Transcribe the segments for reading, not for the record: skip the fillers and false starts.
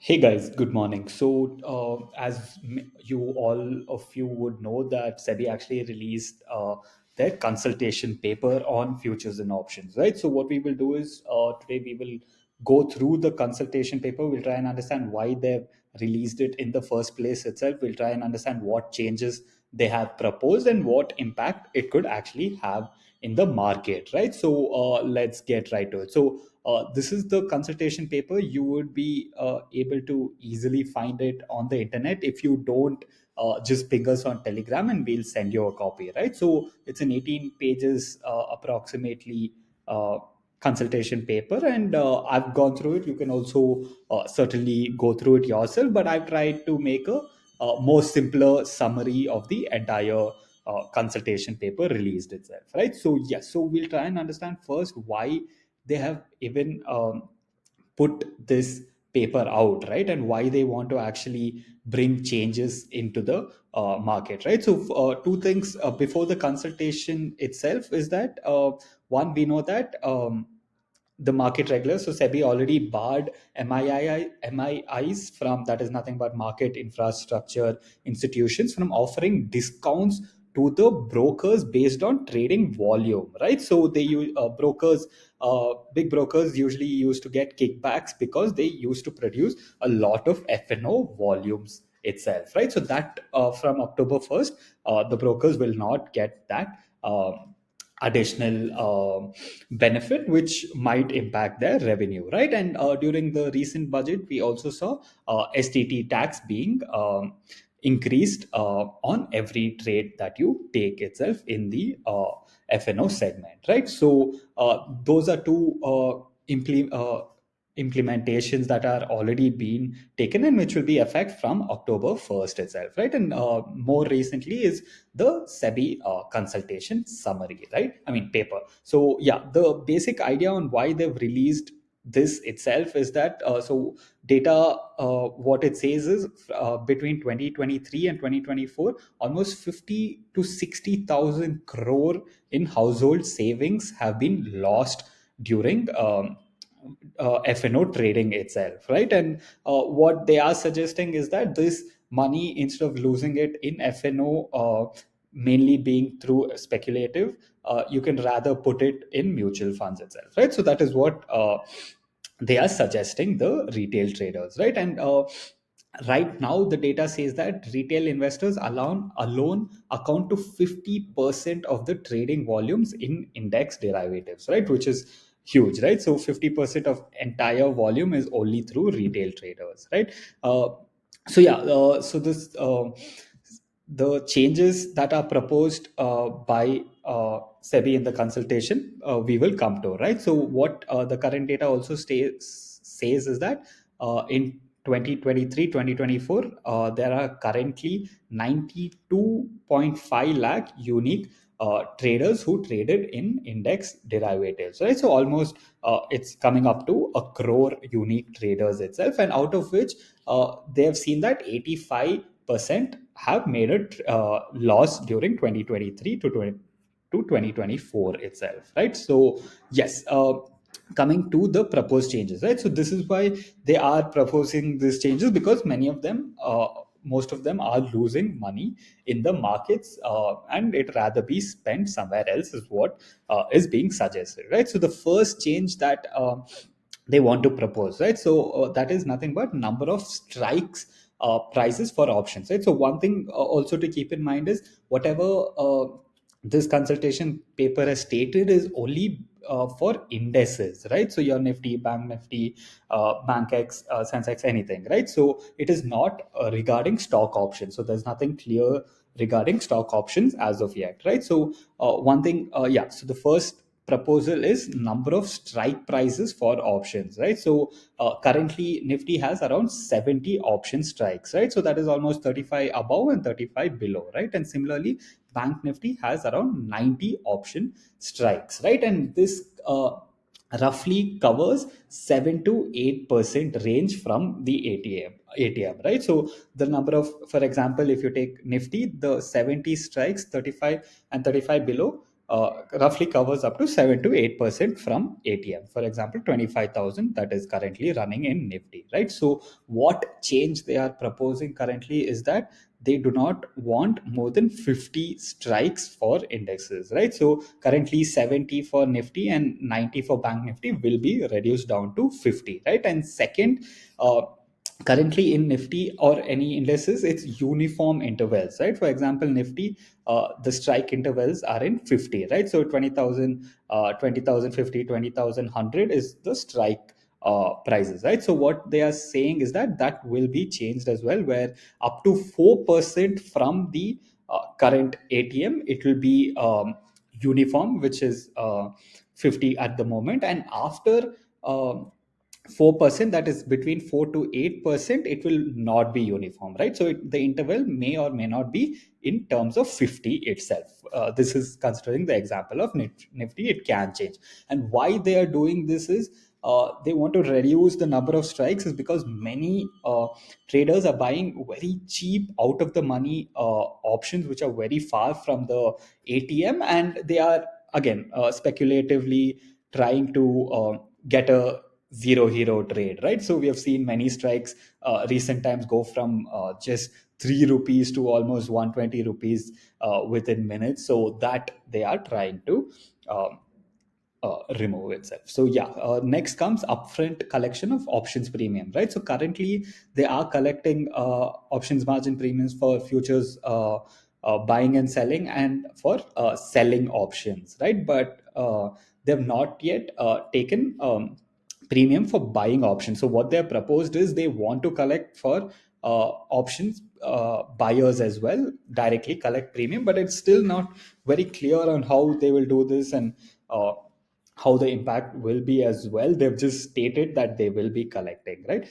Hey guys, good morning. You all of you would know that SEBI actually released their consultation paper on futures and options, right? So what we will do is today we will go through the consultation paper. We'll try and understand why they've released it in the first place itself. We'll try and understand what changes they have proposed and what impact it could actually have in the market, right? Let's get right to it. This is the consultation paper. You would be able to easily find it on the internet. If you don't, just ping us on Telegram and we'll send you a copy, right? So it's an 18 pages approximately consultation paper, and I've gone through it. You can also certainly go through it yourself, but I've tried to make a more simpler summary of the entire consultation paper released itself, right? So yes, so we'll try and understand first why they have even put this paper out, right, and why they want to actually bring changes into the market, right? Two things before the consultation itself is that one, we know that the market regulators, so SEBI already barred MIIs from, that is nothing but market infrastructure institutions, from offering discounts to the brokers based on trading volume, right? So they use brokers, big brokers usually used to get kickbacks because they used to produce a lot of F&O volumes itself, right? So that from October 1st, the brokers will not get that additional benefit, which might impact their revenue, right? And during the recent budget, we also saw STT tax being increased on every trade that you take itself in the F&O segment, right? Those are two implementations that are already being taken and which will be effect from October 1st itself, right? And more recently is the SEBI consultation summary, right? I mean, paper. So yeah, the basic idea on why they've released this itself is that data, what it says is between 2023 and 2024, almost 50 to 60,000 crore in household savings have been lost during F&O trading itself, right? And what they are suggesting is that this money, instead of losing it in F&O, mainly being through speculative, you can rather put it in mutual funds itself, right? So that is what they are suggesting the retail traders, right? And right now the data says that retail investors alone account to 50% of the trading volumes in index derivatives, right, which is huge, right? So 50% of entire volume is only through retail traders, right? So yeah, so this the changes that are proposed by SEBI in the consultation, we will come to, right? So what the current data also says is that in 2023-2024, there are currently 92.5 lakh unique traders who traded in index derivatives, right? So almost it's coming up to a crore unique traders itself, and out of which they have seen that 85% have made a loss during 2023 to 2024 itself, right? So yes, coming to the proposed changes, right? So this is why they are proposing these changes, because many of them, most of them are losing money in the markets, and it rather be spent somewhere else is what is being suggested, right? So the first change that they want to propose, right? That is nothing but number of strikes prices for options, right? So one thing also to keep in mind is whatever this consultation paper has stated is only for indices, right? So your Nifty, Bank Nifty, Bank X, Sensex, anything, right? So it is not regarding stock options. So there's nothing clear regarding stock options as of yet, right? So one thing, yeah. So the first proposal is number of strike prices for options, right? So currently Nifty has around 70 option strikes, right? So that is almost 35 above and 35 below, right? And similarly, Bank Nifty has around 90 option strikes, right? And this roughly covers 7 to 8% range from the ATM, right? So the number of, for example, if you take Nifty, the 70 strikes, 35 and 35 below, roughly covers up to 7 to 8% from ATM. For example, 25,000 that is currently running in Nifty, right? So what change they are proposing currently is that they do not want more than 50 strikes for indexes, right? So currently 70 for Nifty and 90 for Bank Nifty will be reduced down to 50, right? And second, currently in Nifty or any indices, it's uniform intervals, right? For example, Nifty, the strike intervals are in 50, right? So 20,000, 20,000 50, 20,000 100 is the strike prices, right? So what they are saying is that that will be changed as well, where up to 4% from the current ATM, it will be uniform, which is 50 at the moment. And after 4%, that is between 4 to 8%, it will not be uniform, right? So the interval may or may not be in terms of 50 itself. This is considering the example of Nifty, it can change. And why they are doing this is they want to reduce the number of strikes, is because many traders are buying very cheap out of the money options which are very far from the ATM, and they are again speculatively trying to get a zero hero trade, right? So we have seen many strikes recent times go from just 3 rupees to almost 120 rupees within minutes. So that they are trying to remove itself. So yeah, next comes upfront collection of options premium, right? So currently they are collecting options margin premiums for futures buying and selling, and for selling options, right? But they've not yet taken premium for buying options. So what they have proposed is they want to collect for options buyers as well, directly collect premium, but it's still not very clear on how they will do this, and how the impact will be as well. They've just stated that they will be collecting, right?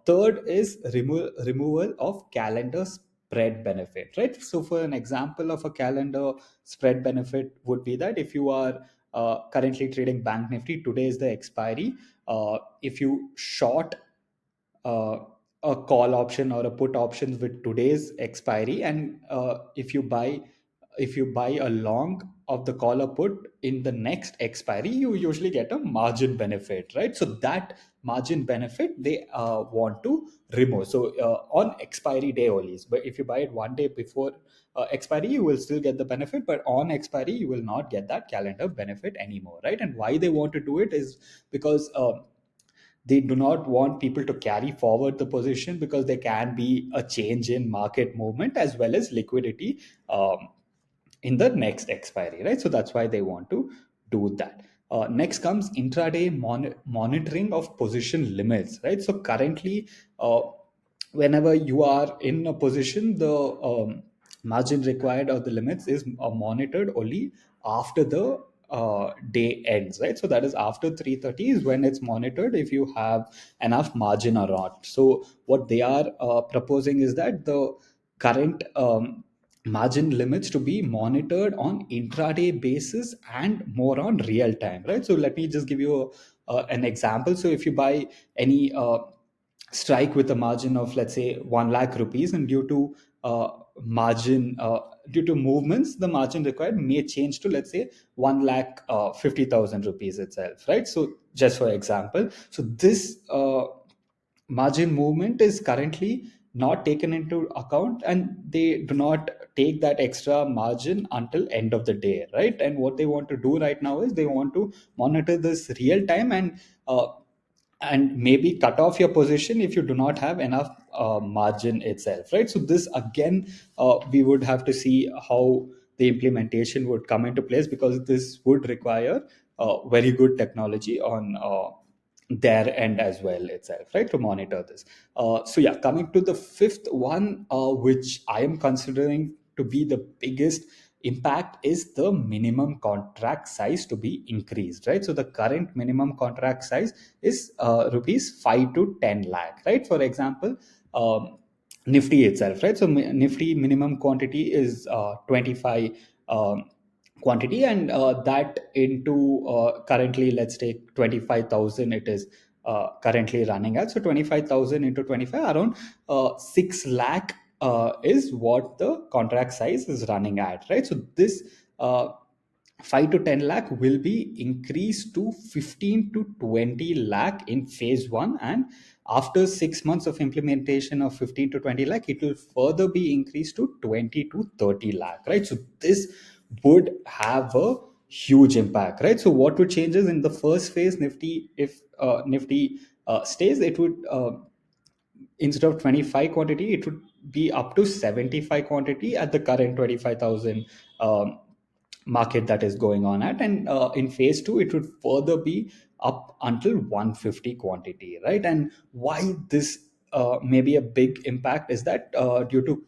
Third is removal of calendar spread benefit, right? So for an example of a calendar spread benefit would be that if you are currently trading Bank Nifty, today is the expiry. If you short uh, a call option or a put option with today's expiry, and if you buy a long of the call or put in the next expiry, you usually get a margin benefit, right? So that margin benefit they want to remove. So on expiry day only, but if you buy it one day before expiry, you will still get the benefit, but on expiry you will not get that calendar benefit anymore, right? And why they want to do it is because they do not want people to carry forward the position, because there can be a change in market movement as well as liquidity in the next expiry, right? So that's why they want to do that. Next comes intraday monitoring of position limits, right? So currently, whenever you are in a position, the margin required or the limits is monitored only after the day ends, right? So that is after 3:30 is when it's monitored if you have enough margin or not. So what they are proposing is that the current margin limits to be monitored on intraday basis and more on real time, right? So let me just give you an example. So if you buy any strike with a margin of, let's say, 1 lakh rupees, and margin due to movements, the margin required may change to, let's say, 1 lakh 50,000 rupees itself, right? So just for example, so this margin movement is currently not taken into account, and they do not take that extra margin until end of the day, right? And what they want to do right now is they want to monitor this real time, and maybe cut off your position if you do not have enough margin itself, right? So this again, we would have to see how the implementation would come into place, because this would require very good technology on their end as well itself, right, to monitor this. So yeah, coming to the fifth one, which I am considering to be the biggest impact, is the minimum contract size to be increased, right? So the current minimum contract size is rupees 5 to 10 lakh, right? For example, Nifty itself, right? So Nifty minimum quantity is 25 quantity, and that into currently, let's take 25,000 it is currently running at. So 25,000 into 25, around 6 lakh is what the contract size is running at, right? So this 5 to 10 lakh will be increased to 15 to 20 lakh in phase 1, and after 6 months of implementation of 15 to 20 lakh, it will further be increased to 20 to 30 lakh, right? So this would have a huge impact, right? So what would change is, in the first phase, nifty, if nifty stays, it would instead of 25 quantity, it would be up to 75 quantity at the current 25,000 um, market that is going on at. And in phase 2, it would further be up until 150 quantity, right? And why this may be a big impact is that due to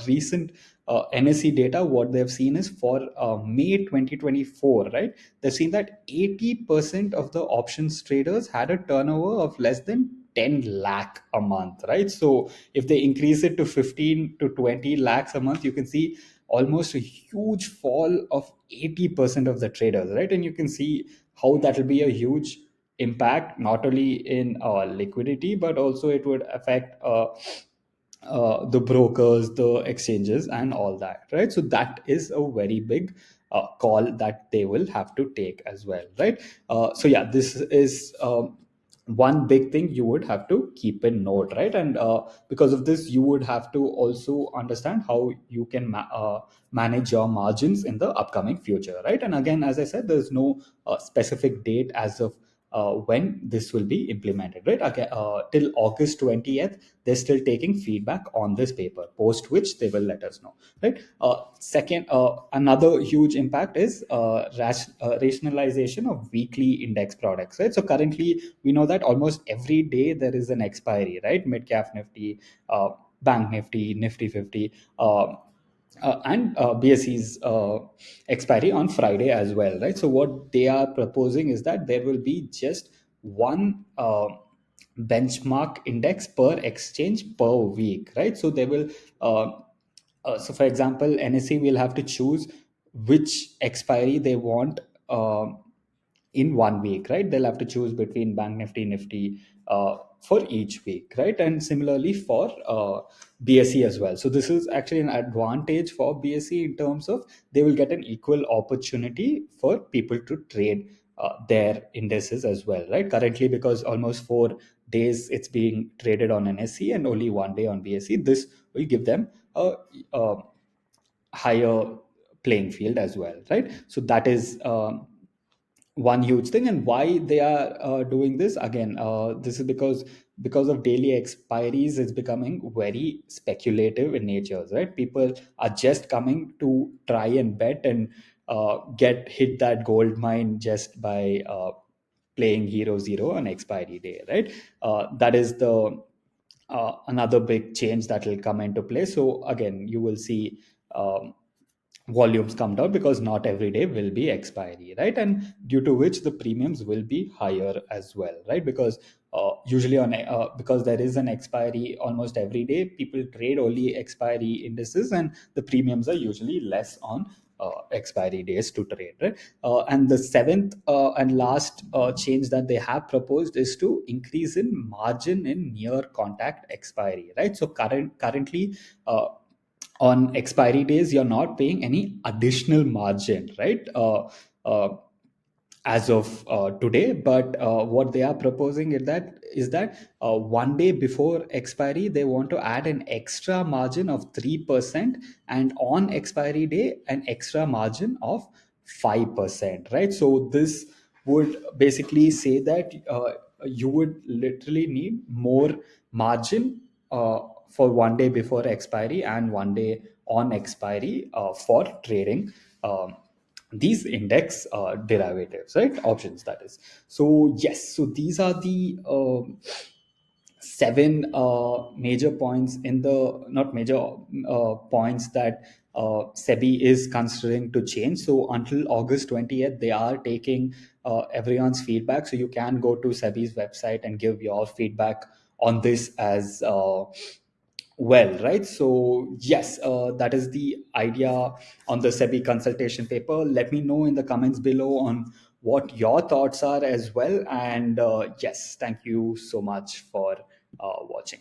recent NSE data, what they've seen is for May 2024, right? They've seen that 80% of the options traders had a turnover of less than 10 lakh a month, right? So if they increase it to 15 to 20 lakhs a month, you can see almost a huge fall of 80% of the traders, right? And you can see how that will be a huge impact, not only in liquidity, but also it would affect the brokers, the exchanges, and all that, right? So that is a very big call that they will have to take as well, right? So yeah, this is one big thing you would have to keep in note, right? And because of this, you would have to also understand how you can manage your margins in the upcoming future, right? And again, as I said, there's no specific date as of when this will be implemented, right? Okay, till August 20th, they're still taking feedback on this paper, post which they will let us know, right? Second, another huge impact is rationalization of weekly index products, right? So currently, we know that almost every day there is an expiry, right? Mid cap nifty, bank nifty, nifty 50. And BSE's expiry on Friday as well, right? So what they are proposing is that there will be just one benchmark index per exchange per week, right? So they will, so for example, NSE will have to choose which expiry they want in 1 week, right? They'll have to choose between bank nifty, nifty for each week, right? And similarly for BSE as well. So this is actually an advantage for BSE in terms of they will get an equal opportunity for people to trade their indices as well, right? Currently, because almost 4 days it's being traded on NSE and only 1 day on BSE, this will give them a higher playing field as well, right? So that is one huge thing. And why they are doing this again, this is because of daily expiries is becoming very speculative in nature, right? People are just coming to try and bet and get hit that gold mine just by playing hero zero on expiry day, right? That is the another big change that will come into play. So again, you will see volumes come down because not every day will be expiry, right? And due to which the premiums will be higher as well, right? Because usually on because there is an expiry almost every day, people trade only expiry indices, and the premiums are usually less on expiry days to trade, right? And the seventh and last change that they have proposed is to increase in margin in near contact expiry, right? So currently on expiry days you're not paying any additional margin, right? As of today, but what they are proposing is that 1 day before expiry they want to add an extra margin of 3%, and on expiry day an extra margin of 5%, right? So this would basically say that you would literally need more margin for 1 day before expiry and 1 day on expiry for trading these index derivatives, right? Options, that is. So yes, so these are the seven major points in the not major points that SEBI is considering to change. So until August 20th, they are taking everyone's feedback. So you can go to SEBI's website and give your feedback on this as well, right? So yes, that is the idea on the SEBI consultation paper. Let me know in the comments below on what your thoughts are as well. And yes, thank you so much for watching.